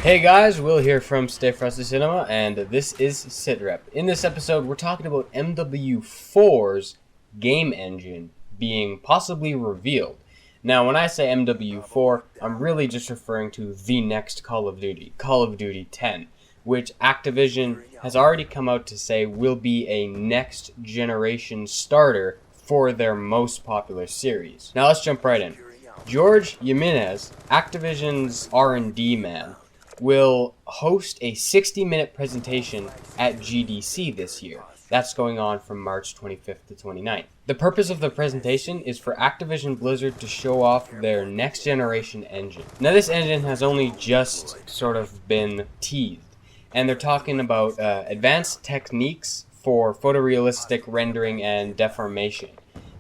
Hey guys, Will here from Stay Frosty Cinema, and this is SITREP. In this episode, we're talking about MW4's game engine being possibly revealed. Now, when I say MW4, I'm really just referring to the next Call of Duty 10, which Activision has already come out to say will be a next generation starter for their most popular series. Now let's jump right in. George Jimenez, Activision's R&D man, will host a 60-minute presentation at GDC this year. That's going on from March 25th to 29th. The purpose of the presentation is for Activision Blizzard to show off their next generation engine. Now this engine has only just sort of been teased, and they're talking about advanced techniques for photorealistic rendering and deformation.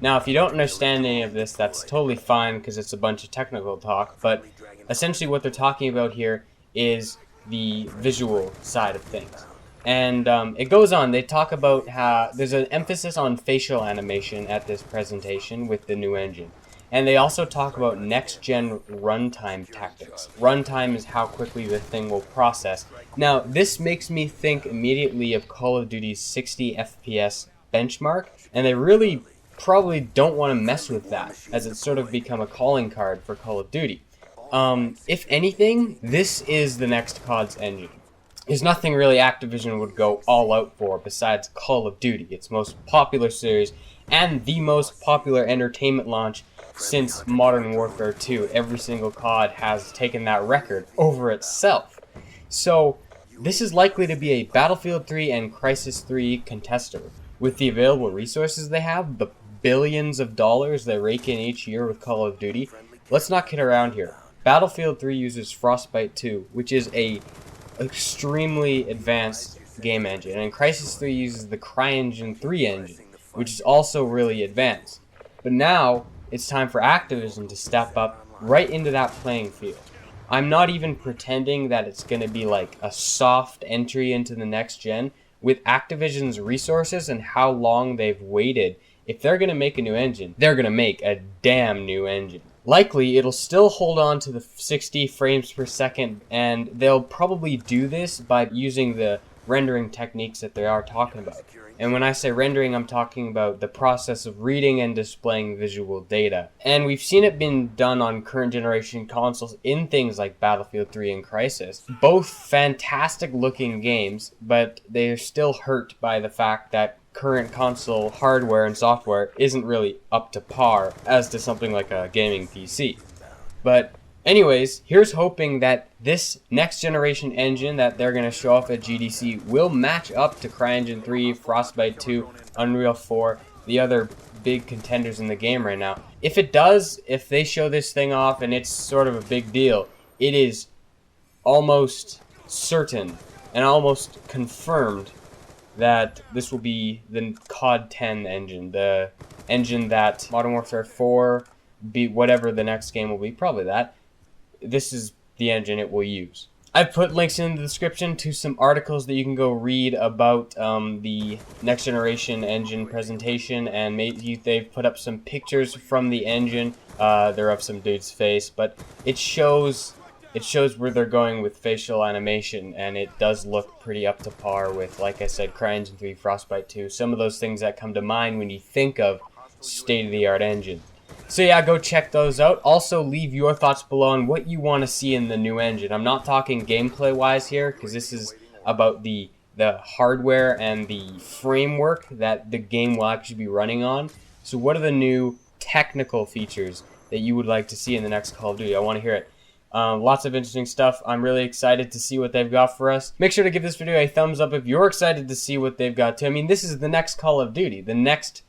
Now if you don't understand any of this, that's totally fine because it's a bunch of technical talk, but essentially what they're talking about here is the visual side of things. And it goes on, they talk about how there's an emphasis on facial animation at this presentation with the new engine. And they also talk about next-gen runtime tactics. Runtime is how quickly the thing will process. Now, this makes me think immediately of Call of Duty's 60 FPS benchmark, and they really probably don't want to mess with that, as it's sort of become a calling card for Call of Duty. If anything, this is the next COD's engine. There's nothing really Activision would go all out for besides Call of Duty, its most popular series, and the most popular entertainment launch since Modern Warfare 2. Every single COD has taken that record over itself. So, this is likely to be a Battlefield 3 and Crysis 3 contester. With the available resources they have, the billions of dollars they rake in each year with Call of Duty, let's not kid around here. Battlefield 3 uses Frostbite 2, which is a extremely advanced game engine, and Crysis 3 uses the CryEngine 3 engine, which is also really advanced. But now, it's time for Activision to step up right into that playing field. I'm not even pretending that it's going to be like a soft entry into the next gen. With Activision's resources and how long they've waited, if they're going to make a new engine, they're going to make a damn new engine. Likely, it'll still hold on to the 60 frames per second, and they'll probably do this by using the rendering techniques that they are talking about. And when I say rendering, I'm talking about the process of reading and displaying visual data. And we've seen it being done on current generation consoles in things like Battlefield 3 and Crysis. Both fantastic looking games, but they are still hurt by the fact that current console hardware and software isn't really up to par as to something like a gaming PC. But anyways, here's hoping that this next generation engine that they're going to show off at GDC will match up to CryEngine 3, Frostbite 2, Unreal 4, the other big contenders in the game right now. If it does, if they show this thing off and it's sort of a big deal, it is almost certain and almost confirmed that this will be the COD 10 engine, the engine that Modern Warfare 4, be whatever the next game will be, probably that. This is the engine it will use. I've put links in the description to some articles that you can go read about the next generation engine presentation, and maybe they've put up some pictures from the engine. They're of some dude's face, but it shows where they're going with facial animation, and it does look pretty up to par with, like I said, CryEngine 3, Frostbite 2, some of those things that come to mind when you think of state-of-the-art engine. So yeah, go check those out. Also, leave your thoughts below on what you want to see in the new engine. I'm not talking gameplay-wise here, because this is about the hardware and the framework that the game will actually be running on. So what are the new technical features that you would like to see in the next Call of Duty? I want to hear it. Lots of interesting stuff. I'm really excited to see what they've got for us. Make sure to give this video a thumbs up if you're excited to see what they've got too. I mean, this is the next Call of Duty, the next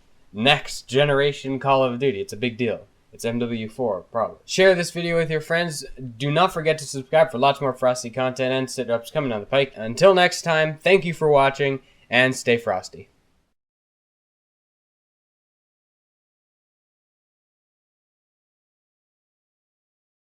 generation Call of Duty. It's a big deal. It's MW4, probably. Share this video with your friends. Do not forget to subscribe for lots more Frosty content and sit-ups coming down the pike. Until next time, thank you for watching, and stay frosty.